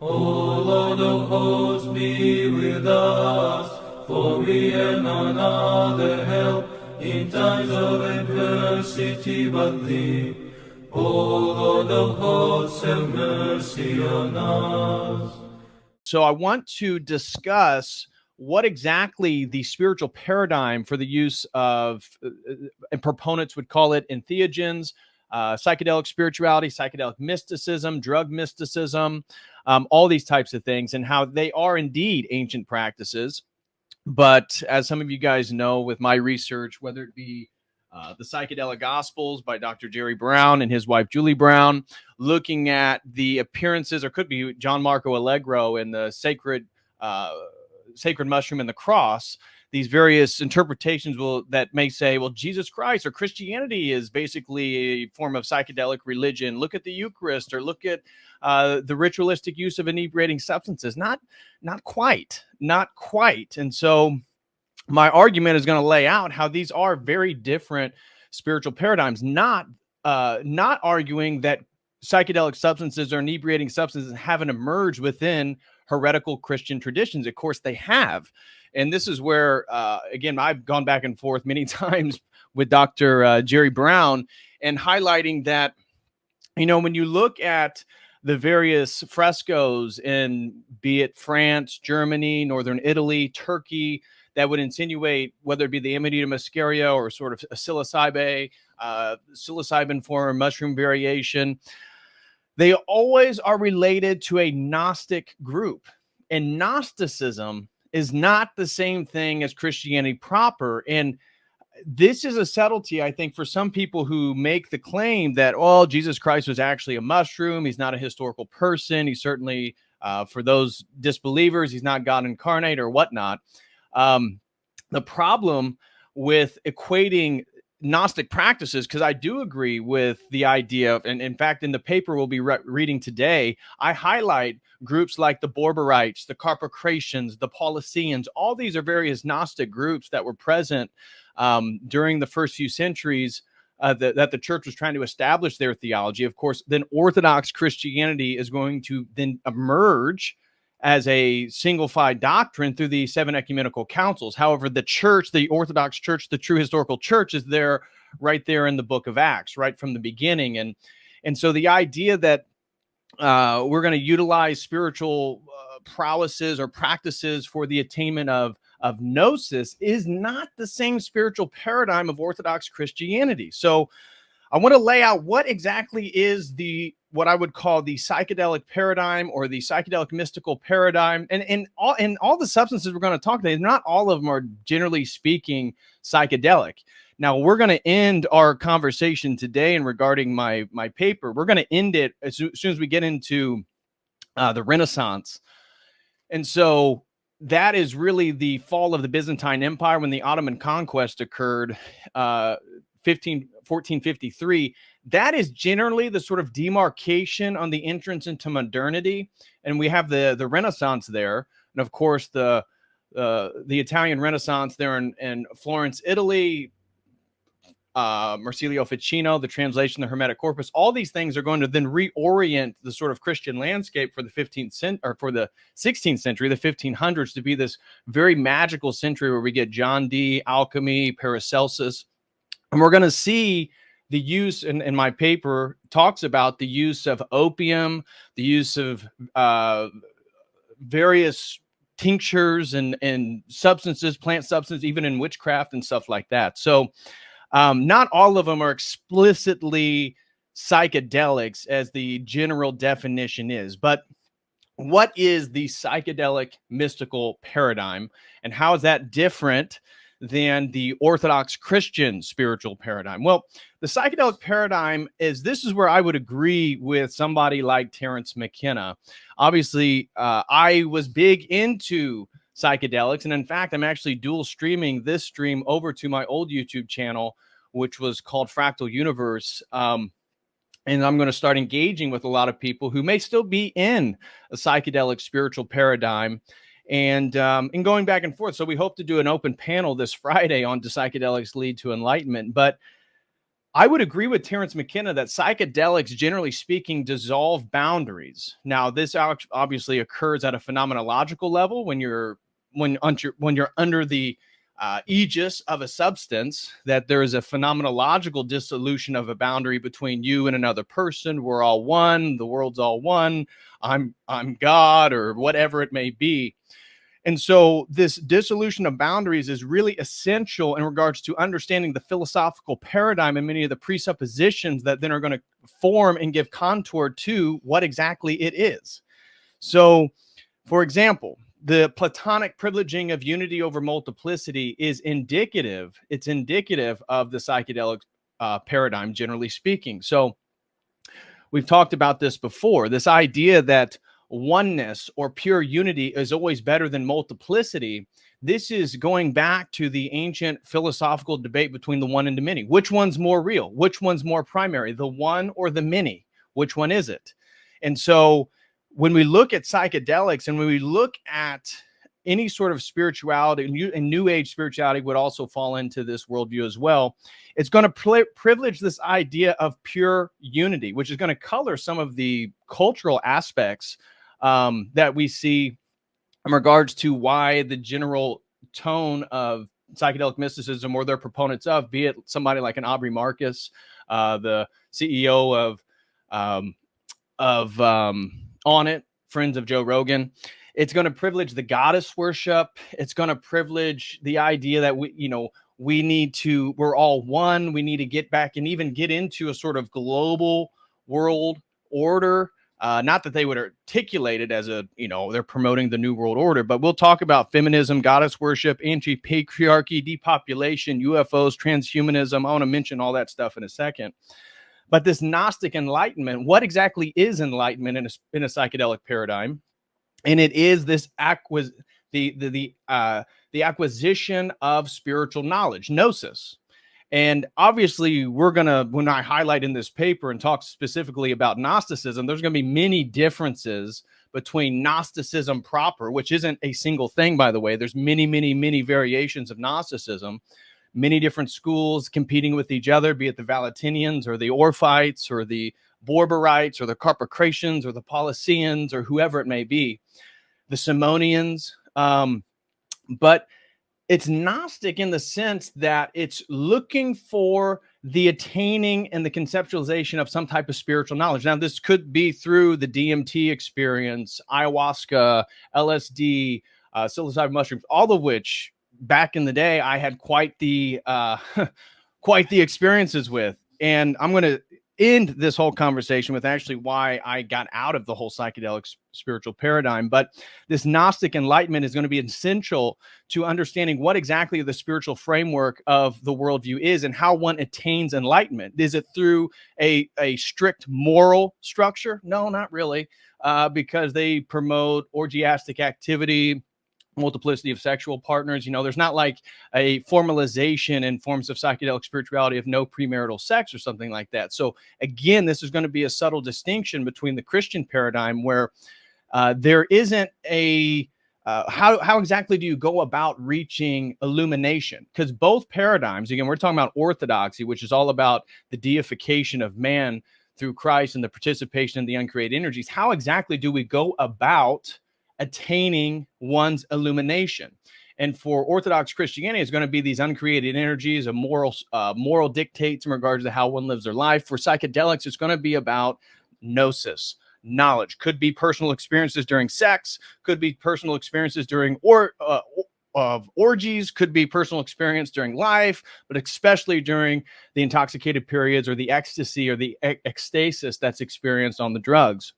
O Lord of hosts, be with us, for we have none other help in times of adversity but thee. O Lord of hosts, have mercy on us. So I want to discuss what exactly the spiritual paradigm for the use of, and proponents would call it entheogens, psychedelic spirituality, psychedelic mysticism, drug mysticism, all these types of things, and how they are indeed ancient practices. But as some of you guys know, with my research, whether it be the Psychedelic Gospels by Dr. Jerry Brown and his wife Julie Brown, looking at the appearances, or could be John Marco Allegro in the sacred mushroom and the cross, these various interpretations that may say, well, Jesus Christ or Christianity is basically a form of psychedelic religion. Look at the Eucharist, or look at the ritualistic use of inebriating substances. Not quite. And so my argument is going to lay out how these are very different spiritual paradigms, not arguing that psychedelic substances or inebriating substances haven't emerged within heretical Christian traditions. Of course, they have. And this is where, again, I've gone back and forth many times with Dr. Jerry Brown, and highlighting that, when you look at the various frescoes in, be it France, Germany, Northern Italy, Turkey, that would insinuate whether it be the Amanita muscaria or sort of a psilocybin form, mushroom variation, they always are related to a Gnostic group. And Gnosticism is not the same thing as Christianity proper. And this is a subtlety, I think, for some people who make the claim that, oh, Jesus Christ was actually a mushroom. He's not a historical person. He's certainly, for those disbelievers, he's not God incarnate or whatnot. The problem with equating Gnostic practices, because I do agree with the idea of, and in fact, in the paper we'll be reading today, I highlight groups like the Borborites, the Carpocratians, the Paulicians. All these are various Gnostic groups that were present during the first few centuries that the church was trying to establish their theology. Of course, then Orthodox Christianity is going to then emerge as a single-fied doctrine through the 7 ecumenical councils. However, the church, the Orthodox church, the true historical church, is there, right there in the book of Acts, right from the beginning. And so the idea that we're going to utilize spiritual prowesses or practices for the attainment of gnosis is not the same spiritual paradigm of Orthodox Christianity. So I want to lay out what exactly is what I would call the psychedelic paradigm, or the psychedelic mystical paradigm. And all the substances we're going to talk today, not all of them are, generally speaking, psychedelic. Now, we're going to end our conversation today, and regarding my paper, we're going to end it as soon as we get into the Renaissance. And so that is really the fall of the Byzantine Empire, when the Ottoman conquest occurred, 1453. That is generally the sort of demarcation on the entrance into modernity. And we have the Renaissance there. And of course, the Italian Renaissance there in Florence, Italy, Marsilio Ficino, the translation of the Hermetic Corpus. All these things are going to then reorient the sort of Christian landscape for the 16th century, the 1500s, to be this very magical century where we get John Dee, alchemy, Paracelsus. And we're going to see the use, in my paper, talks about the use of opium, the use of various tinctures and substances, plant substances, even in witchcraft and stuff like that. So not all of them are explicitly psychedelics as the general definition is, but what is the psychedelic mystical paradigm, and how is that different than the Orthodox Christian spiritual paradigm? Well, the psychedelic paradigm this is where I would agree with somebody like Terence McKenna. Obviously, I was big into psychedelics, and in fact, I'm actually dual streaming this stream over to my old YouTube channel, which was called Fractal Universe. And I'm going to start engaging with a lot of people who may still be in a psychedelic spiritual paradigm, and going back and forth. So we hope to do an open panel this Friday on "Do Psychedelics Lead to Enlightenment?" But I would agree with Terence McKenna that psychedelics, generally speaking, dissolve boundaries. Now, this obviously occurs at a phenomenological level when you're under the aegis of a substance, that there is a phenomenological dissolution of a boundary between you and another person. We're all one. The world's all one. I'm God, or whatever it may be. And so this dissolution of boundaries is really essential in regards to understanding the philosophical paradigm and many of the presuppositions that then are going to form and give contour to what exactly it is. So, for example, the Platonic privileging of unity over multiplicity is indicative. It's indicative of the psychedelic paradigm, generally speaking. So we've talked about this before, this idea that oneness or pure unity is always better than multiplicity. This is going back to the ancient philosophical debate between the one and the many. Which one's more real? Which one's more primary? The one or the many? Which one is it? And so when we look at psychedelics and when we look at any sort of spirituality, and New Age spirituality would also fall into this worldview as well, it's going to privilege this idea of pure unity, which is going to color some of the cultural aspects that we see in regards to why the general tone of psychedelic mysticism, or their proponents of, be it somebody like an Aubrey Marcus, the CEO of On It, Friends of Joe Rogan. It's going to privilege the goddess worship. It's going to privilege the idea that we're all one. We need to get back and even get into a sort of global world order. Not that they would articulate it as they're promoting the New World Order, but we'll talk about feminism, goddess worship, anti-patriarchy, depopulation, UFOs, transhumanism. I want to mention all that stuff in a second. But this Gnostic enlightenment, what exactly is enlightenment in a psychedelic paradigm? And it is this the acquisition of spiritual knowledge, gnosis. And obviously, when I highlight in this paper and talk specifically about Gnosticism, there's going to be many differences between Gnosticism proper, which isn't a single thing, by the way. There's many, many, many variations of Gnosticism, many different schools competing with each other, be it the Valentinians or the Orphites or the Borborites or the Carpocratians or the Paulicians or whoever it may be, the Simonians. But it's Gnostic in the sense that it's looking for the attaining and the conceptualization of some type of spiritual knowledge. Now, this could be through the DMT experience, ayahuasca, LSD, psilocybin mushrooms, all of which back in the day I had quite the experiences with. And I'm going to end this whole conversation with actually why I got out of the whole psychedelic spiritual paradigm. But this Gnostic enlightenment is going to be essential to understanding what exactly the spiritual framework of the worldview is and how one attains enlightenment. Is it through a strict moral structure? No, not really, because they promote orgiastic activity, multiplicity of sexual partners. There's not like a formalization in forms of psychedelic spirituality of no premarital sex or something like that. So again, this is going to be a subtle distinction between the Christian paradigm, where there isn't a how exactly do you go about reaching illumination? Because both paradigms, again, we're talking about orthodoxy, which is all about the deification of man through Christ and the participation in the uncreated energies. How exactly do we go about attaining one's illumination? And for Orthodox Christianity, it's going to be these uncreated energies, a moral dictates in regards to how one lives their life. For psychedelics, it's going to be about gnosis, knowledge. Could be personal experiences during sex, could be personal experiences during orgies, could be personal experience during life, but especially during the intoxicated periods or the ecstasy or the ecstasis that's experienced on the drugs.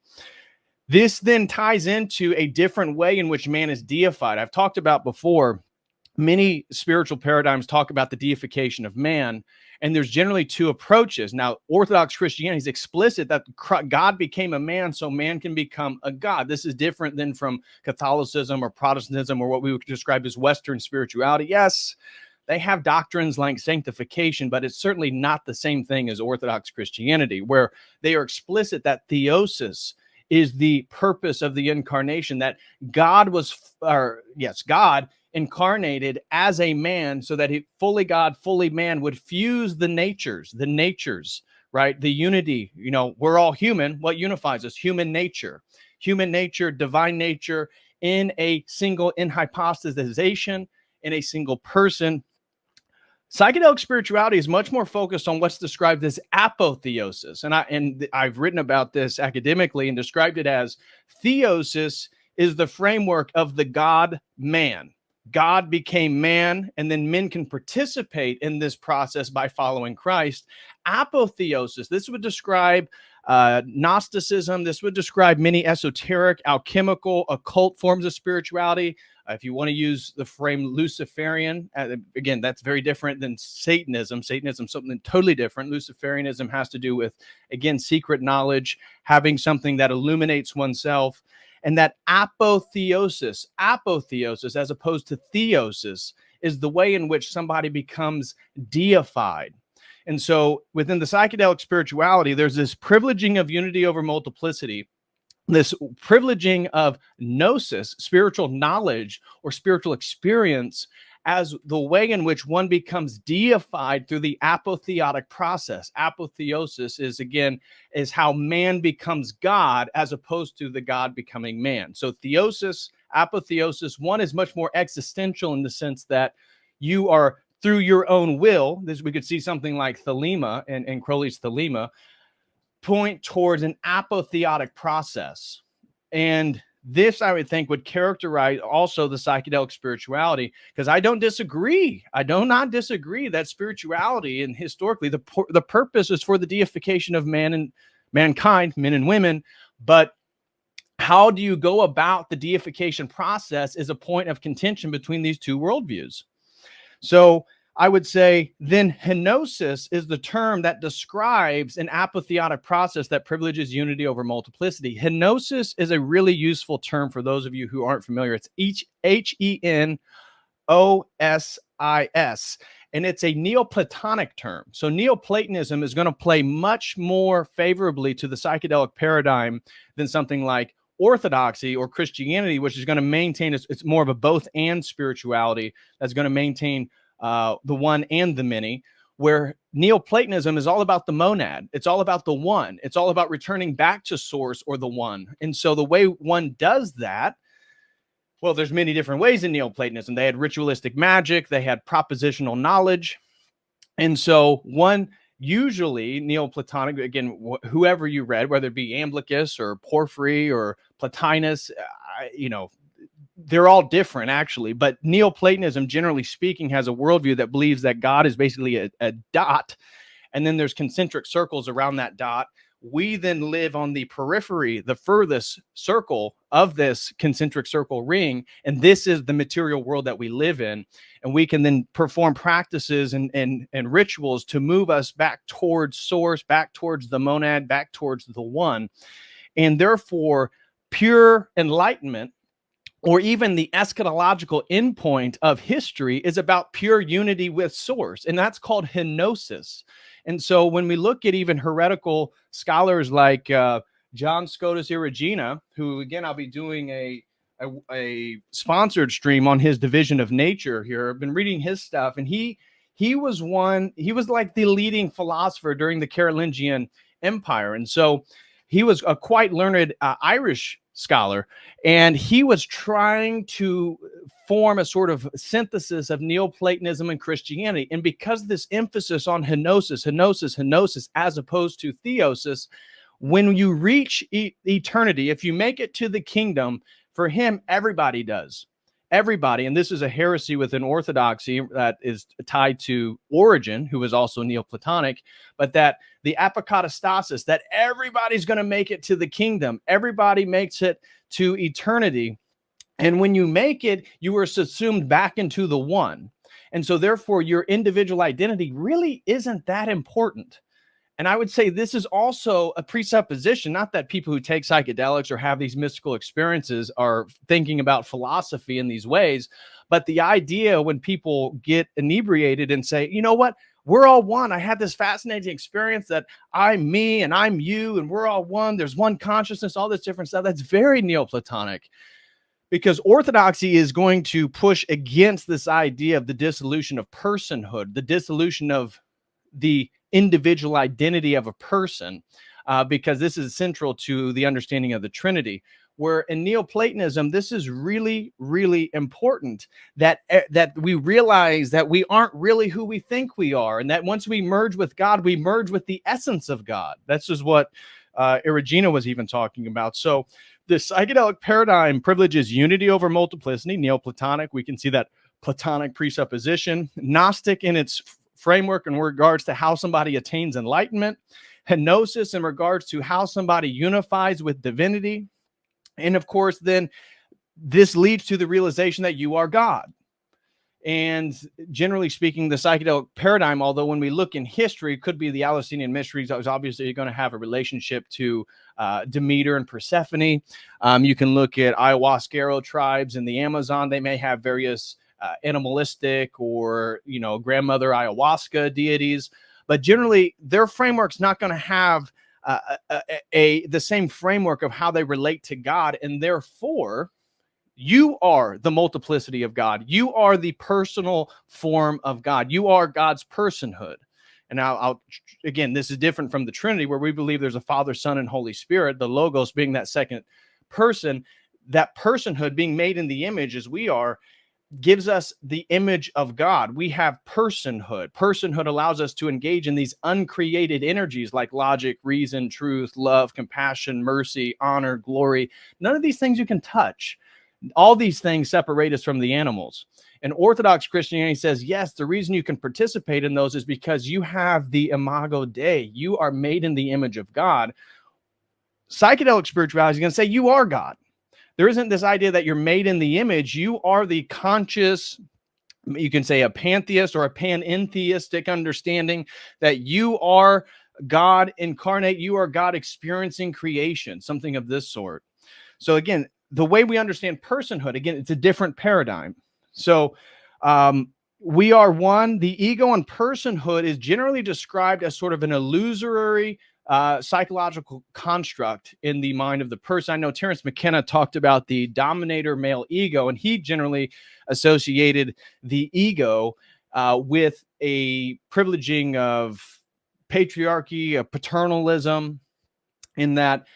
This then ties into a different way in which man is deified. I've talked about before, many spiritual paradigms talk about the deification of man, and there's generally two approaches. Now, Orthodox Christianity is explicit that God became a man so man can become a God. This is different than from Catholicism or Protestantism or what we would describe as Western spirituality. Yes, they have doctrines like sanctification, but it's certainly not the same thing as Orthodox Christianity, where they are explicit that theosis is the purpose of the incarnation, that God incarnated as a man so that he, fully God, fully man, would fuse the natures, right? The unity, we're all human. What unifies us? Human nature, divine nature in a single hypostatization, in a single person. Psychedelic spirituality is much more focused on what's described as apotheosis. And I've written about this academically and described it as theosis is the framework of the God-man. God became man, and then men can participate in this process by following Christ. Apotheosis, this would describe Gnosticism. This would describe many esoteric, alchemical, occult forms of spirituality. If you want to use the frame Luciferian, again, that's very different than Satanism. Satanism is something totally different. Luciferianism has to do with, again, secret knowledge, having something that illuminates oneself. And that apotheosis, as opposed to theosis, is the way in which somebody becomes deified. And so within the psychedelic spirituality, there's this privileging of unity over multiplicity, this privileging of gnosis, spiritual knowledge or spiritual experience, as the way in which one becomes deified through the apotheotic process. Apotheosis is how man becomes God as opposed to the God becoming man. So theosis, apotheosis, one is much more existential in the sense that you are, through your own will, this we could see something like Thelema and Crowley's Thelema, point towards an apotheotic process. And this, I would think, would characterize also the psychedelic spirituality, because I don't disagree. I do not disagree that spirituality and historically the purpose is for the deification of man and mankind, men and women. But how do you go about the deification process is a point of contention between these two worldviews. So I would say then henosis is the term that describes an apotheotic process that privileges unity over multiplicity. Henosis is a really useful term for those of you who aren't familiar. It's Henosis, and it's a Neoplatonic term. So Neoplatonism is going to play much more favorably to the psychedelic paradigm than something like Orthodoxy or Christianity, which is going to maintain, it's more of a both and spirituality that's going to maintain the one and the many, where Neoplatonism is all about the monad. It's all about the one. It's all about returning back to source or the one. And so the way one does that, well, there's many different ways in Neoplatonism. They had ritualistic magic. They had propositional knowledge. And so one, usually Neoplatonic, again, whoever you read, whether it be Iamblichus or Porphyry or Plotinus, they're all different, actually. But Neoplatonism, generally speaking, has a worldview that believes that God is basically a dot, and then there's concentric circles around that dot. We then live on the periphery, the furthest circle of this concentric circle ring, and this is the material world that we live in. And we can then perform practices and rituals to move us back towards source, back towards the monad, back towards the one. And therefore, pure enlightenment, or even the eschatological endpoint of history, is about pure unity with source. And that's called henosis. And so when we look at even heretical scholars like John Scotus Erigena, who, again, I'll be doing a sponsored stream on his division of nature here. I've been reading his stuff, and he was like the leading philosopher during the Carolingian Empire. And so he was a quite learned Irish scholar, and he was trying to form a sort of synthesis of Neoplatonism and Christianity. And because this emphasis on henosis, as opposed to theosis, when you reach eternity, if you make it to the kingdom, for him, everybody does. Everybody, and this is a heresy within Orthodoxy that is tied to Origen, who was also Neoplatonic, but that the apokatastasis, that everybody's going to make it to the kingdom. Everybody makes it to eternity. And when you make it, you are subsumed back into the one. And so therefore, your individual identity really isn't that important. And I would say this is also a presupposition, not that people who take psychedelics or have these mystical experiences are thinking about philosophy in these ways, but the idea when people get inebriated and say, you know what, we're all one. I had this fascinating experience that I'm me and I'm you and we're all one. There's one consciousness, all this different stuff. That's very Neoplatonic. because orthodoxy is going to push against this idea of the dissolution of personhood, the dissolution of the individual identity of a person, because this is central to the understanding of the Trinity. Where in Neoplatonism, this is really, really important, that we realize that we aren't really who we think we are, and that once we merge with God, we merge with the essence of God. That's just what Erigena was even talking about. So the psychedelic paradigm privileges unity over multiplicity, Neoplatonic. We can see that Platonic presupposition, Gnostic in its framework in regards to how somebody attains enlightenment, Henosis in regards to how somebody unifies with divinity. And of course, then this leads to the realization that you are God. And generally speaking, the psychedelic paradigm, although when we look in history, it could be the Eleusinian mysteries, that was obviously going to have a relationship to Demeter and Persephone. You can look at ayahuasquero tribes in the Amazon. They may have various animalistic or, grandmother ayahuasca deities, but generally their framework's not going to have the same framework of how they relate to God, and therefore you are the multiplicity of God. You are the personal form of God. You are God's personhood. And now, again, this is different from the Trinity, where we believe there's a Father, Son, and Holy Spirit, the Logos being that second person. That personhood being made in the image as we are gives us the image of God. We have personhood. Personhood allows us to engage in these uncreated energies like logic, reason, truth, love, compassion, mercy, honor, glory. None of these things you can touch. All these things separate us from the animals. And Orthodox Christianity says, yes, the reason you can participate in those is because you have the imago Dei. You are made in the image of God. Psychedelic spirituality is going to say you are God. There isn't this idea that you're made in the image. You are the conscious, you can say a pantheist or a panentheistic understanding that you are God incarnate. You are God experiencing creation, something of this sort. So again, the way we understand personhood, again, it's a different paradigm. So we are one. The ego and personhood is generally described as sort of an illusory psychological construct in the mind of the person. I know Terence McKenna talked about the dominator male ego, and he generally associated the ego with a privileging of patriarchy, of paternalism, in that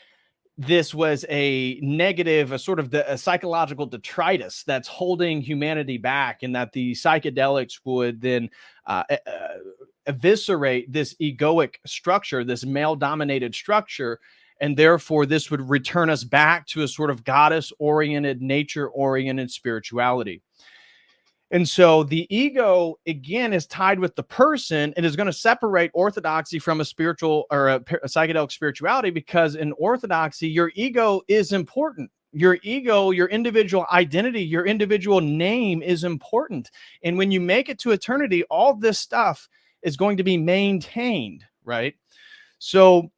this was a negative, a sort of a psychological detritus that's holding humanity back, and that the psychedelics would then eviscerate this egoic structure, this male-dominated structure, and therefore this would return us back to a sort of goddess-oriented, nature-oriented spirituality. And so the ego, again, is tied with the person and is going to separate orthodoxy from a spiritual or a psychedelic spirituality, because in orthodoxy, your ego is important. Your ego, your individual identity, your individual name is important. And when you make it to eternity, all this stuff is going to be maintained, right? So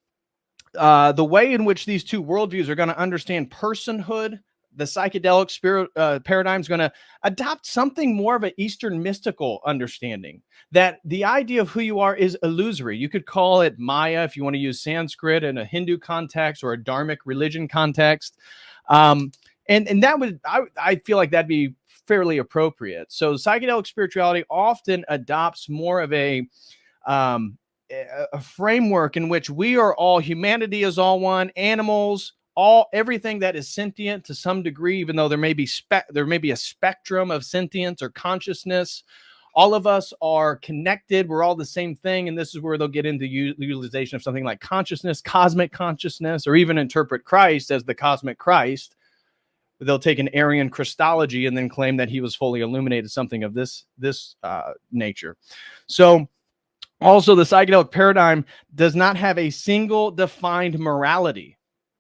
the way in which these two worldviews are going to understand personhood, the psychedelic spirit paradigm is going to adopt something more of an Eastern mystical understanding, that the idea of who you are is illusory. You could call it Maya if you want to use Sanskrit in a Hindu context or a Dharmic religion context. And that would, I feel like that'd be fairly appropriate. So psychedelic spirituality often adopts more of a framework in which we are all, humanity is all one, animals, everything that is sentient to some degree, even though there may be a spectrum of sentience or consciousness. All of us are connected. We're all the same thing. And this is where they'll get into utilization of something like consciousnness, cosmic consciousness, or even interpret Christ as the cosmic Christ. They'll take an Aryan Christology and then claim that he was fully illuminated, something of this nature. So also the psychedelic paradigm does not have a single defined morality.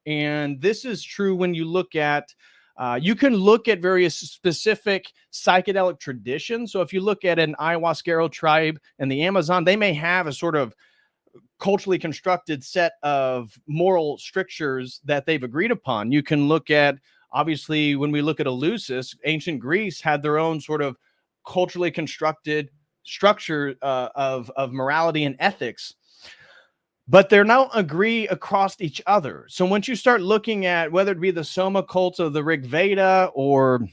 And this is true when you look at, you can look at various specific psychedelic traditions. So if you look at an ayahuasquero tribe in the Amazon, they may have a sort of culturally constructed set of moral strictures that they've agreed upon. You can look at, obviously, when we look at Eleusis, ancient Greece had their own sort of culturally constructed structure of morality and ethics. but they don't agree across each other. So once you start looking at whether it be the Soma cults of the Rig Veda or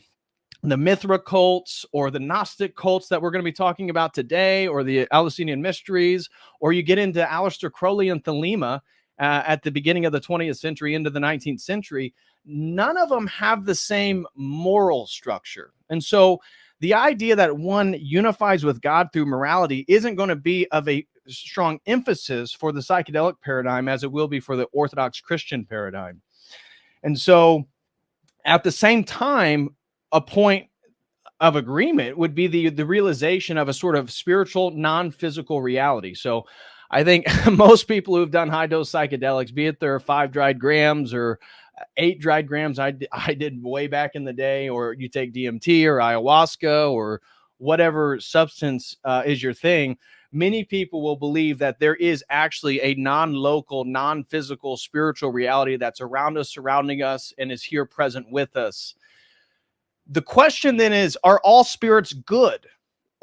the Mithra cults or the Gnostic cults that we're going to be talking about today, or the Eleusinian mysteries, or you get into Aleister Crowley and Thelema at the beginning of the 20th century into the 19th century, none of them have the same moral structure. And so the idea that one unifies with God through morality isn't going to be of a strong emphasis for the psychedelic paradigm as it will be for the Orthodox Christian paradigm. And so at the same time, a point of agreement would be the realization of a sort of spiritual, non-physical reality. So I think most people who've done high dose psychedelics, be it their 5 dried grams or 8 dried grams, I did way back in the day, or you take DMT or ayahuasca or whatever substance is your thing, many people will believe that there is actually a non-local, non-physical spiritual reality that's around us, surrounding us, and is here present with us. The question then is, are all spirits good?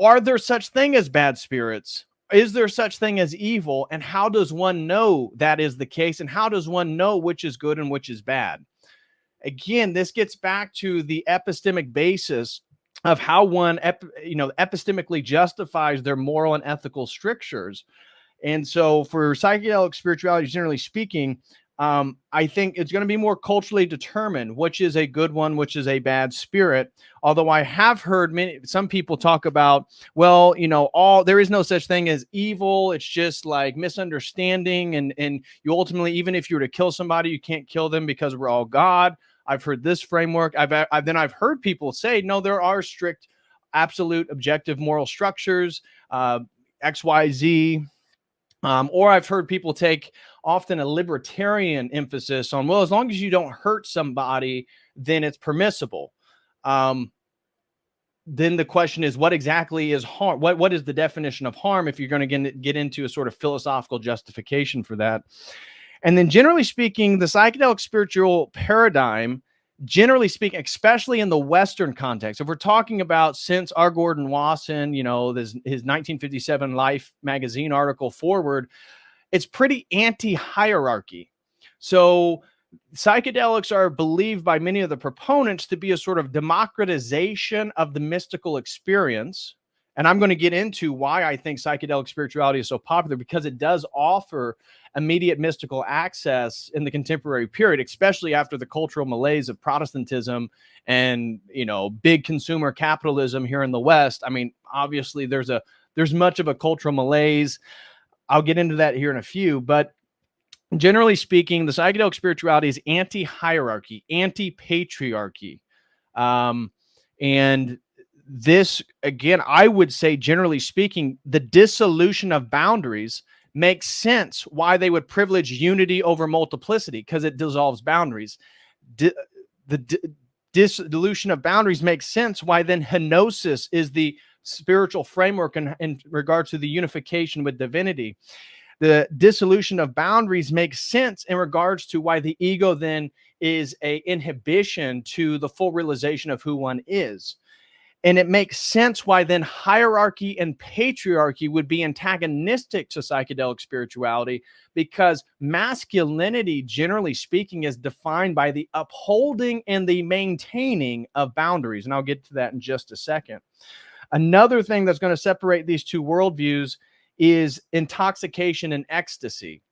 Are there such thing as bad spirits? Is there such thing as evil? And how does one know that is the case? And how does one know which is good and which is bad? Again, this gets back to the epistemic basis of how one epistemically justifies their moral and ethical strictures. And so for psychedelic spirituality, generally speaking, I think it's going to be more culturally determined which is a good one, which is a bad spirit. Although I have heard some people talk about, well, there is no such thing as evil. It's just like misunderstanding. And you ultimately, even if you were to kill somebody, you can't kill them because we're all God. I've heard this framework. I've heard people say, no, there are strict, absolute, objective moral structures, X, Y, Z. Or I've heard people take often a libertarian emphasis on, well, as long as you don't hurt somebody, then it's permissible. Then the question is, what exactly is harm? What is the definition of harm if you're going to get into a sort of philosophical justification for that? And then generally speaking, the psychedelic spiritual paradigm, generally speaking, especially in the Western context, if we're talking about since R. Gordon Wasson, his 1957 Life magazine article forward, it's pretty anti-hierarchy. So psychedelics are believed by many of the proponents to be a sort of democratization of the mystical experience. And I'm going to get into why I think psychedelic spirituality is so popular, because it does offer immediate mystical access in the contemporary period, especially after the cultural malaise of Protestantism and, big consumer capitalism here in the West. I mean, obviously there's much of a cultural malaise. I'll get into that here in a few, but generally speaking, the psychedelic spirituality is anti-hierarchy, anti-patriarchy. And this, again, I would say, generally speaking, the dissolution of boundaries makes sense why they would privilege unity over multiplicity, because it dissolves boundaries. The dissolution of boundaries makes sense why then henosis is the spiritual framework in regards to the unification with divinity. The dissolution of boundaries makes sense in regards to why the ego then is an inhibition to the full realization of who one is. And it makes sense why then hierarchy and patriarchy would be antagonistic to psychedelic spirituality, because masculinity, generally speaking, is defined by the upholding and the maintaining of boundaries. And I'll get to that in just a second. Another thing that's going to separate these two worldviews is intoxication and ecstasy.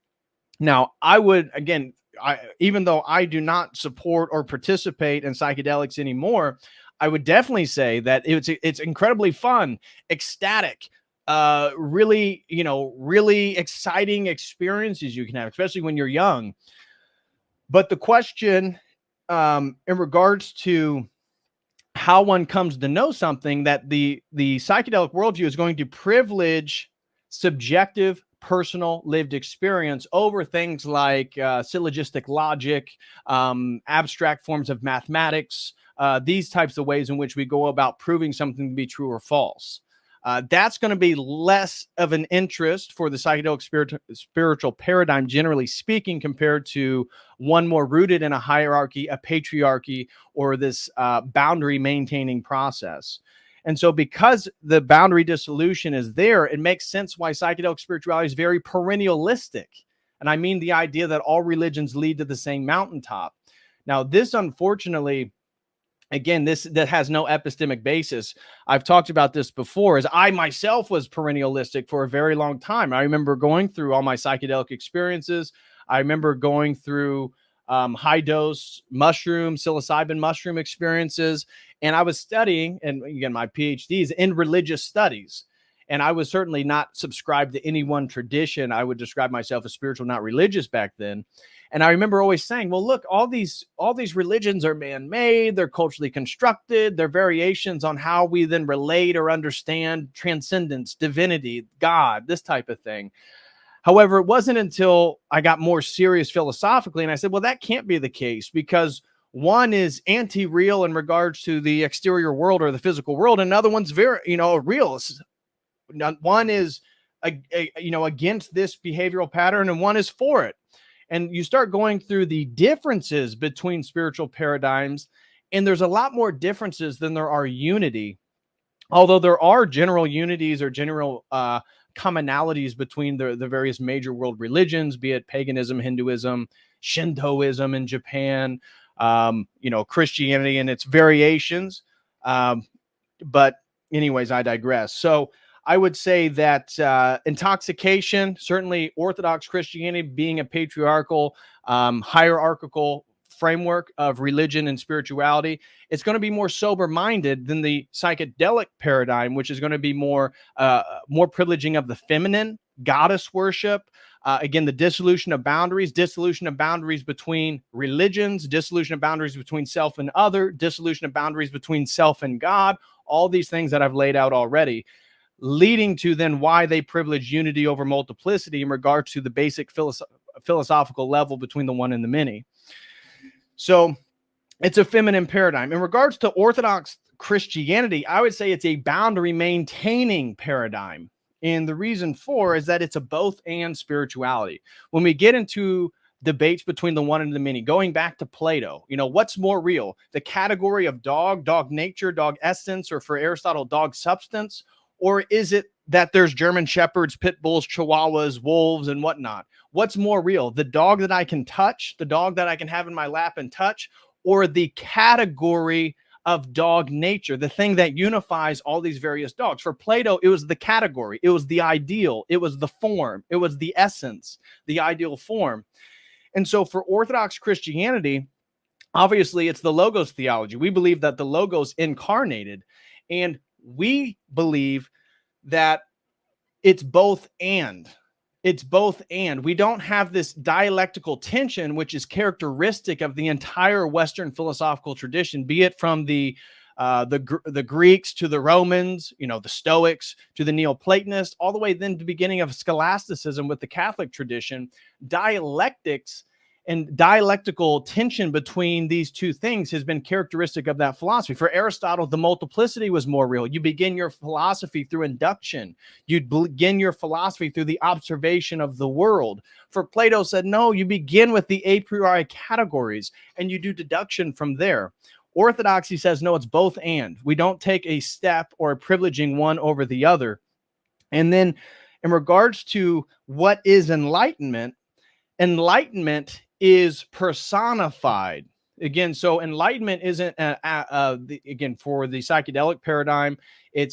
Now, I would, again, even though I do not support or participate in psychedelics anymore, I would definitely say that it's incredibly fun, ecstatic, really exciting experiences you can have, especially when you're young. But the question in regards to how one comes to know something, that the psychedelic worldview is going to privilege subjective, personal, lived experience over things like syllogistic logic, abstract forms of mathematics, these types of ways in which we go about proving something to be true or false. That's going to be less of an interest for the psychedelic spiritual paradigm, generally speaking, compared to one more rooted in a hierarchy, a patriarchy, or this boundary maintaining process. And so because the boundary dissolution is there, it makes sense why psychedelic spirituality is very perennialistic. And And I mean the idea that all religions lead to the same mountaintop. Now, this, unfortunately, again, that has no epistemic basis. I've talked about this before, as I myself was perennialistic for a very long time. I remember going through all my psychedelic experiences. I remember going through high dose mushroom, psilocybin mushroom experiences. And I was studying, and again, my PhD is in religious studies. And I was certainly not subscribed to any one tradition. I would describe myself as spiritual, not religious back then. And I remember always saying, well, look, all these religions are man-made, they're culturally constructed, they're variations on how we then relate or understand transcendence, divinity, God, this type of thing. However, it wasn't until I got more serious philosophically, and I said, well, that can't be the case, because one is anti-real in regards to the exterior world or the physical world, and another one's very, real. One is, against this behavioral pattern, and one is for it. And you start going through the differences between spiritual paradigms, and there's a lot more differences than there are unity. Although there are general unities or general commonalities between the various major world religions, be it paganism, Hinduism, Shintoism in Japan, Christianity and its variations. But anyways, I digress. So I would say that intoxication, certainly Orthodox Christianity being a patriarchal, hierarchical framework of religion and spirituality, it's going to be more sober-minded than the psychedelic paradigm, which is going to be more privileging of the feminine, goddess worship. Again, the dissolution of boundaries between religions, dissolution of boundaries between self and other, dissolution of boundaries between self and God, all these things that I've laid out already, leading to then why they privilege unity over multiplicity in regard to the basic philosophical level between the one and the many. So it's a feminine paradigm. In regards to Orthodox Christianity, I would say it's a boundary maintaining paradigm. And the reason for is that it's a both and spirituality. When we get into debates between the one and the many, going back to Plato, what's more real? The category of dog nature, dog essence, or for Aristotle, dog substance? Or is it that there's German shepherds, pit bulls, chihuahuas, wolves, and whatnot? What's more real? The dog that I can touch, the dog that I can have in my lap and touch, or the category of dog nature, the thing that unifies all these various dogs? For Plato, it was the category, it was the ideal, it was the form, it was the essence, the ideal form. And so for Orthodox Christianity, obviously it's the Logos theology. We believe that the Logos incarnated, and we believe that it's both and. It's both and. We don't have this dialectical tension, which is characteristic of the entire Western philosophical tradition, be it from the Greeks to the Romans, the Stoics to the Neoplatonists, all the way then to the beginning of scholasticism with the Catholic tradition. Dialectics and dialectical tension between these two things has been characteristic of that philosophy. For Aristotle, the multiplicity was more real. You begin your philosophy through induction. You begin your philosophy through the observation of the world. For Plato said, no, you begin with the a priori categories and you do deduction from there. Orthodoxy says, no, it's both and. We don't take a step or a privileging one over the other. And then in regards to what is enlightenment is personified. Again, so enlightenment isn't, again, for the psychedelic paradigm,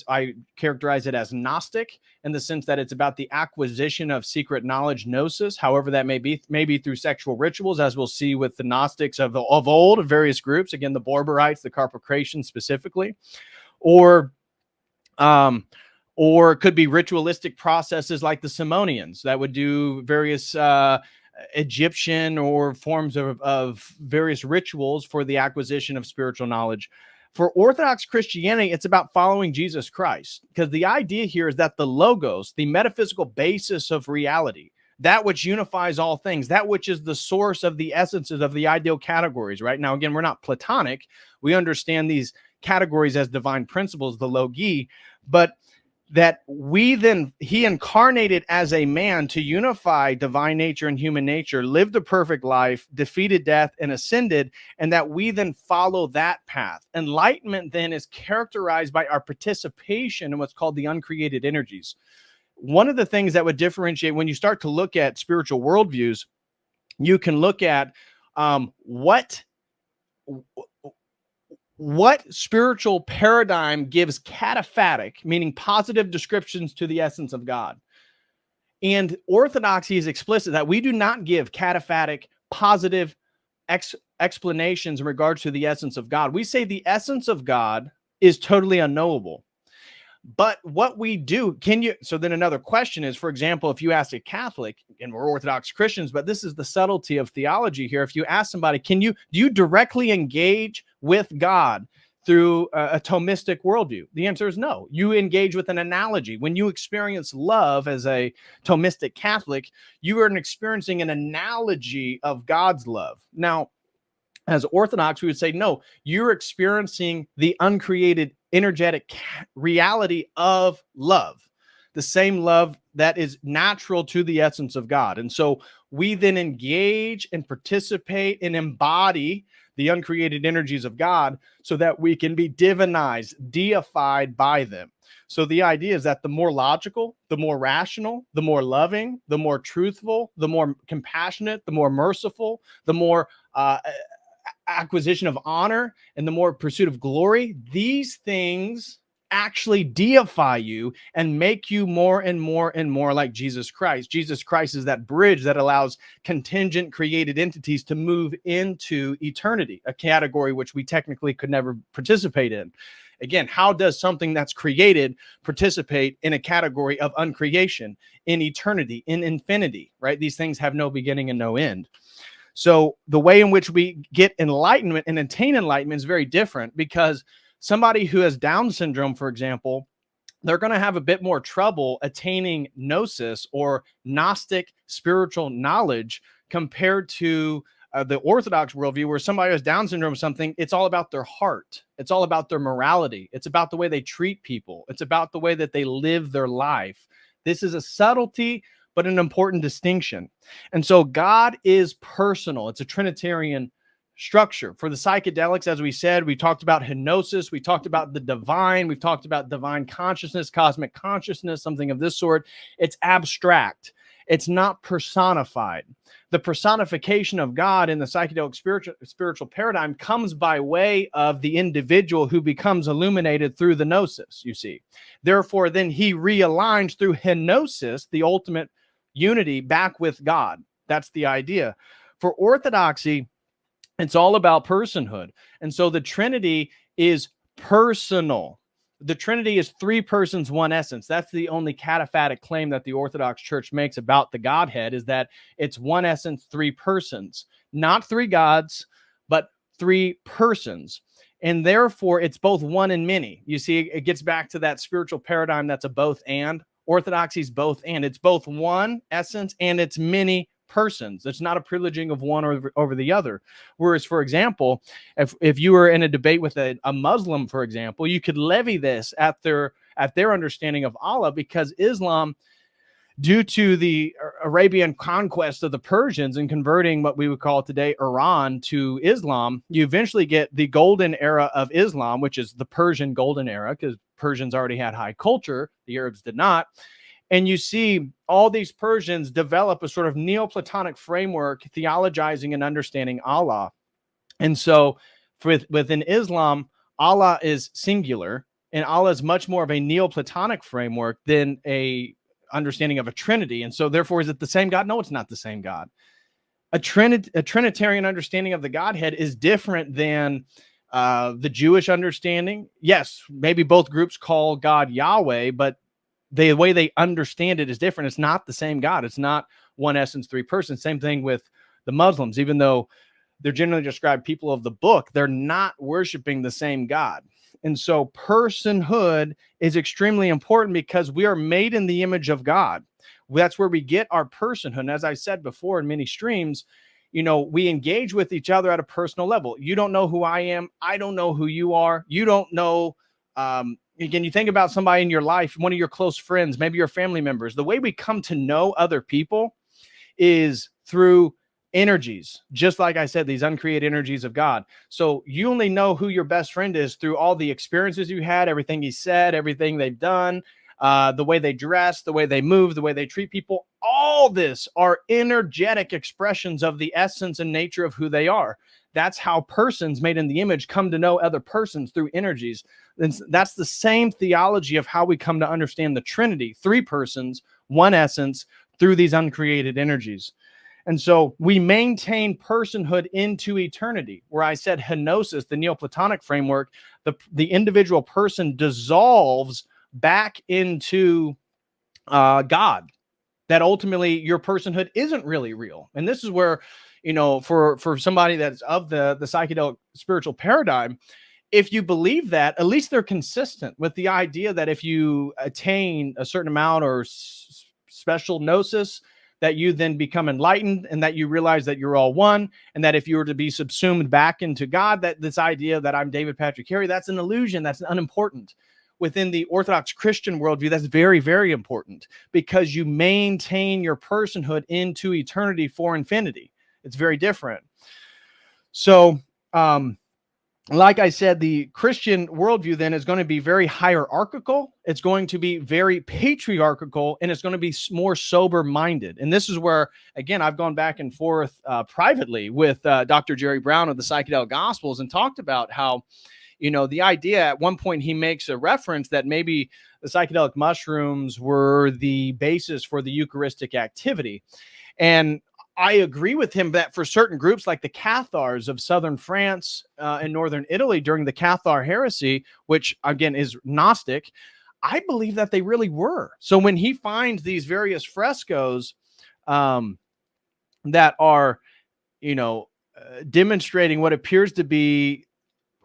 I characterize it as Gnostic in the sense that it's about the acquisition of secret knowledge, gnosis, however that may be, maybe through sexual rituals, as we'll see with the Gnostics of old, various groups, again, the Borborites, the Carpocratians specifically, or it could be ritualistic processes like the Simonians that would do various Egyptian or forms of various rituals for the acquisition of spiritual knowledge. For Orthodox Christianity, it's about following Jesus Christ, because the idea here is that the Logos, the metaphysical basis of reality, that which unifies all things, that which is the source of the essences of the ideal categories, right? Now, again, we're not Platonic. We understand these categories as divine principles, the logi, but that he incarnated as a man to unify divine nature and human nature, lived a perfect life, defeated death, and ascended, and that we then follow that path. Enlightenment then is characterized by our participation in what's called the uncreated energies. one of the things that would differentiate when you start to look at spiritual worldviews, you can look at what spiritual paradigm gives cataphatic, meaning positive descriptions to the essence of God. And orthodoxy is explicit that we do not give cataphatic, positive explanations in regards to the essence of God. We say the essence of God is totally unknowable. But what we do, so then another question is, for example, if you ask a Catholic, and we're Orthodox Christians, but this is the subtlety of theology here. If you ask somebody, do you directly engage with God through a Thomistic worldview? The answer is no. You engage with an analogy. When you experience love as a Thomistic Catholic, you are experiencing an analogy of God's love. Now, as Orthodox, we would say, no, you're experiencing the uncreated energetic reality of love, the same love that is natural to the essence of God. And so we then engage and participate and embody the uncreated energies of God so that we can be divinized, deified by them. So the idea is that the more logical, the more rational, the more loving, the more truthful, the more compassionate, the more merciful, the more acquisition of honor, and the more pursuit of glory, these things actually deify you and make you more and more and more like Jesus Christ. Jesus Christ is that bridge that allows contingent created entities to move into eternity, a category which we technically could never participate in. Again, how does something that's created participate in a category of uncreation, in eternity, in infinity, right? These things have no beginning and no end. So the way in which we get enlightenment and attain enlightenment is very different, because somebody who has Down syndrome, for example, they're going to have a bit more trouble attaining gnosis or Gnostic spiritual knowledge compared to the Orthodox worldview, where somebody who has Down syndrome or something, it's all about their heart. It's all about their morality. It's about the way they treat people. It's about the way that they live their life. This is a subtlety, but an important distinction. And so God is personal. It's a Trinitarian structure. For the psychedelics, as we said, we talked about hypnosis, we talked about the divine, we've talked about divine consciousness, cosmic consciousness, something of this sort. It's abstract. It's not personified. The personification of God in the psychedelic spiritual paradigm comes by way of the individual who becomes illuminated through the gnosis, you see. Therefore, then he realigns through hypnosis, the ultimate unity, back with God. That's the idea. For orthodoxy, it's all about personhood. And so the Trinity is personal. The Trinity is three persons, one essence. That's the only cataphatic claim that the Orthodox Church makes about the Godhead, is that it's one essence, three persons, not three gods, but three persons. And therefore, it's both one and many. You see, it gets back to that spiritual paradigm that's a both and. Orthodoxy is both and. It's both one essence and it's many persons. It's not a privileging of one over the other. Whereas, for example, if you were in a debate with a Muslim, for example, you could levy this at their understanding of Allah, because Islam, due to the Arabian conquest of the Persians and converting what we would call today Iran to Islam, you eventually get the golden era of Islam, which is the Persian golden era, because Persians already had high culture, the Arabs did not. And you see all these Persians develop a sort of Neoplatonic framework, theologizing and understanding Allah. And so within Islam, Allah is singular, and Allah is much more of a Neoplatonic framework than a understanding of a Trinity. And so therefore, is it the same God? No, it's not the same God. A Trinitarian understanding of the Godhead is different than the Jewish understanding. Yes, maybe both groups call God Yahweh, but the way they understand it is different. It's not the same God. It's not one essence, three persons. Same thing with the Muslims. Even though they're generally described people of the book, they're not worshiping the same God. And so personhood is extremely important, because we are made in the image of God. That's where we get our personhood. And as I said before in many streams, we engage with each other at a personal level. You don't know who I am. I don't know who you are. You don't know. Again, you think about somebody in your life, one of your close friends, maybe your family members. The way we come to know other people is through energies, just like I said, these uncreated energies of God. So you only know who your best friend is through all the experiences you had, everything he said, everything they've done. the way they dress, the way they move, the way they treat people. All this are energetic expressions of the essence and nature of who they are. That's how persons made in the image come to know other persons through energies. And that's the same theology of how we come to understand the Trinity, 3 persons, 1 essence, through these uncreated energies. And so we maintain personhood into eternity, where I said henosis, the Neoplatonic framework, the individual person dissolves back into God, that ultimately your personhood isn't really real. And this is where, for somebody that's of the psychedelic spiritual paradigm, if you believe that, at least they're consistent with the idea that if you attain a certain amount or special gnosis, that you then become enlightened and that you realize that you're all one, and that if you were to be subsumed back into God, that this idea that I'm David Patrick Carey, that's an illusion, that's unimportant. Within the Orthodox Christian worldview, that's very, very important, because you maintain your personhood into eternity for infinity. It's very different. So, like I said, the Christian worldview then is going to be very hierarchical. It's going to be very patriarchal, and it's going to be more sober-minded. And this is where, again, I've gone back and forth privately with Dr. Jerry Brown of the Psychedelic Gospels and talked about how, the idea at one point he makes a reference that maybe the psychedelic mushrooms were the basis for the Eucharistic activity. And I agree with him that for certain groups like the Cathars of southern France and northern Italy during the Cathar heresy, which again is Gnostic, I believe that they really were. So when he finds these various frescoes that are, demonstrating what appears to be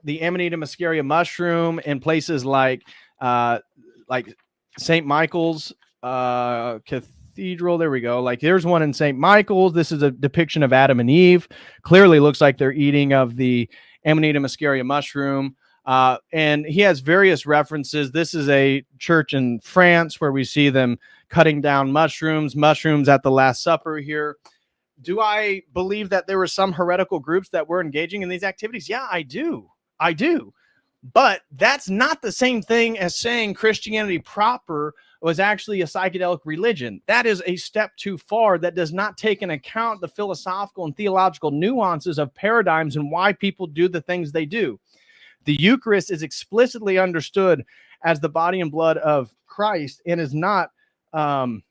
the Amanita muscaria mushroom in places like St. Michael's Cathedral. There we go. Like there's one in St. Michael's. This is a depiction of Adam and Eve. Clearly looks like they're eating of the Amanita muscaria mushroom. And he has various references. This is a church in France where we see them cutting down mushrooms at the Last Supper here. Do I believe that there were some heretical groups that were engaging in these activities? Yeah, I do. But that's not the same thing as saying Christianity proper was actually a psychedelic religion. That is a step too far. That does not take into account the philosophical and theological nuances of paradigms and why people do the things they do. The Eucharist is explicitly understood as the body and blood of Christ and is not an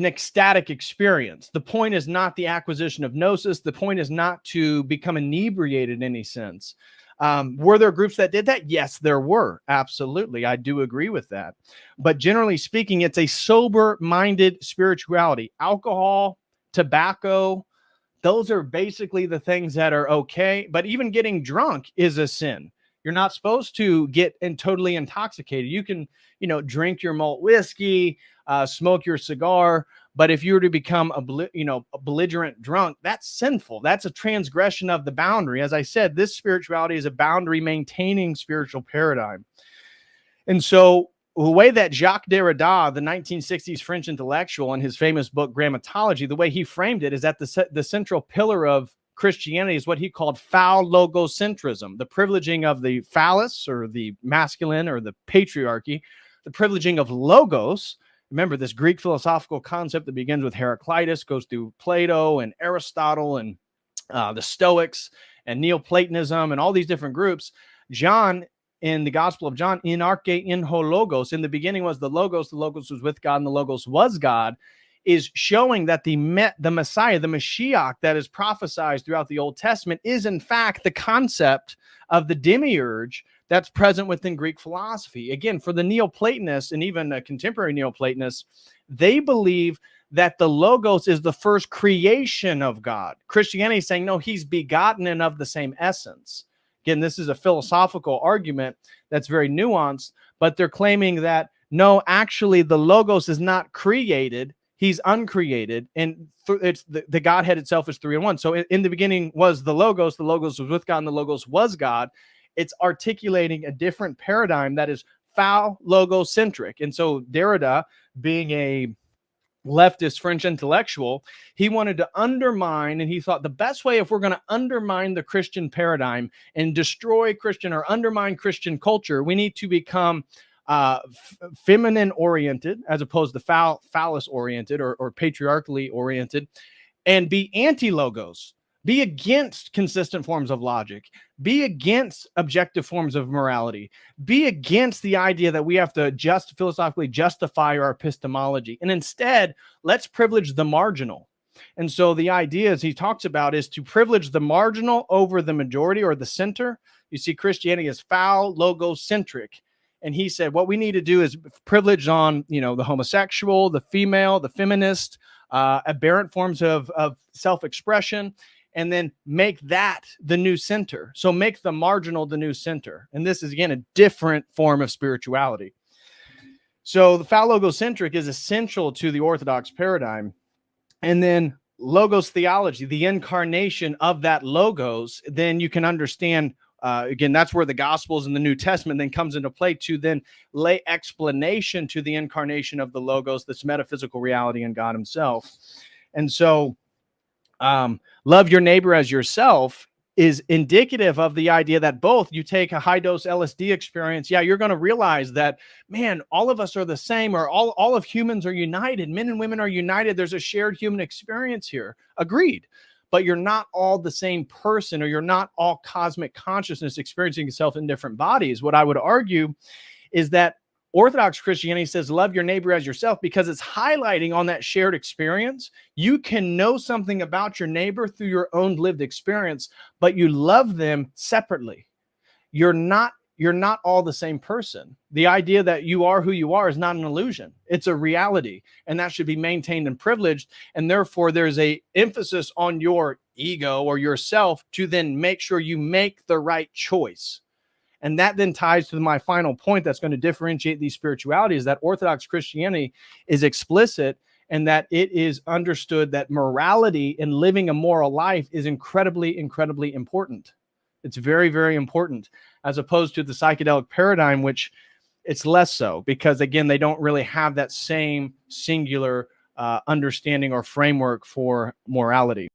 ecstatic experience. The point is not the acquisition of gnosis. The point is not to become inebriated in any sense. Were there groups that did that? Yes, there were. Absolutely. I do agree with that. But generally speaking, it's a sober-minded spirituality. Alcohol, tobacco, those are basically the things that are okay. But even getting drunk is a sin. You're not supposed to get totally intoxicated. You can, drink your malt whiskey, smoke your cigar. But if you were to become a belligerent drunk, that's sinful. That's a transgression of the boundary. As I said, this spirituality is a boundary maintaining spiritual paradigm. And so the way that Jacques Derrida, the 1960s French intellectual, in his famous book, Grammatology, the way he framed it is that the central pillar of Christianity is what he called foul logocentrism, the privileging of the phallus or the masculine or the patriarchy, the privileging of logos. Remember this Greek philosophical concept that begins with Heraclitus, goes through Plato and Aristotle and the Stoics and Neoplatonism and all these different groups. John, in the Gospel of John, in arche in ho logos, in the beginning was the Logos was with God, and the Logos was God, is showing that the Messiah, the Mashiach that is prophesied throughout the Old Testament is in fact the concept of the demiurge that's present within Greek philosophy. Again, for the Neoplatonists and even contemporary Neoplatonists, they believe that the Logos is the first creation of God. Christianity is saying, no, he's begotten and of the same essence. Again, this is a philosophical argument that's very nuanced, but they're claiming that, no, actually the Logos is not created. He's uncreated, and it's the Godhead itself is 3 in 1. So in the beginning was the Logos was with God, and the Logos was God. It's articulating a different paradigm that is foul logocentric. And so Derrida, being a leftist French intellectual. He wanted to undermine, and he thought the best way, if we're going to undermine the Christian paradigm and destroy Christian or undermine Christian culture, we need to become feminine oriented as opposed to phallus oriented or patriarchally oriented, and be anti-logos, be against consistent forms of logic, be against objective forms of morality, be against the idea that we have to just philosophically justify our epistemology. And instead, let's privilege the marginal. And so the idea, as he talks about, is to privilege the marginal over the majority or the center. You see, Christianity is foul, logocentric. And he said, what we need to do is privilege on, the homosexual, the female, the feminist, aberrant forms of self-expression, and then make that the new center. So make the marginal the new center. And this is, again, a different form of spirituality. So the foul logocentric is essential to the Orthodox paradigm. And then logos theology, the incarnation of that logos, then you can understand, again, that's where the Gospels and the New Testament then comes into play to then lay explanation to the incarnation of the logos, this metaphysical reality in God himself. And so love your neighbor as yourself is indicative of the idea that both you take a high dose LSD experience. Yeah, you're going to realize that, man, all of us are the same, or all of humans are united. Men and women are united. There's a shared human experience here. Agreed. But you're not all the same person, or you're not all cosmic consciousness experiencing itself in different bodies. What I would argue is that Orthodox Christianity says, love your neighbor as yourself, because it's highlighting on that shared experience. You can know something about your neighbor through your own lived experience, but you love them separately. You're not all the same person. The idea that you are who you are is not an illusion. It's a reality, and that should be maintained and privileged. And therefore, there's a emphasis on your ego or yourself to then make sure you make the right choice. And that then ties to my final point that's going to differentiate these spiritualities, that Orthodox Christianity is explicit, and that it is understood that morality and living a moral life is incredibly, incredibly important. It's very, very important, as opposed to the psychedelic paradigm, which it's less so, because, again, they don't really have that same singular understanding or framework for morality.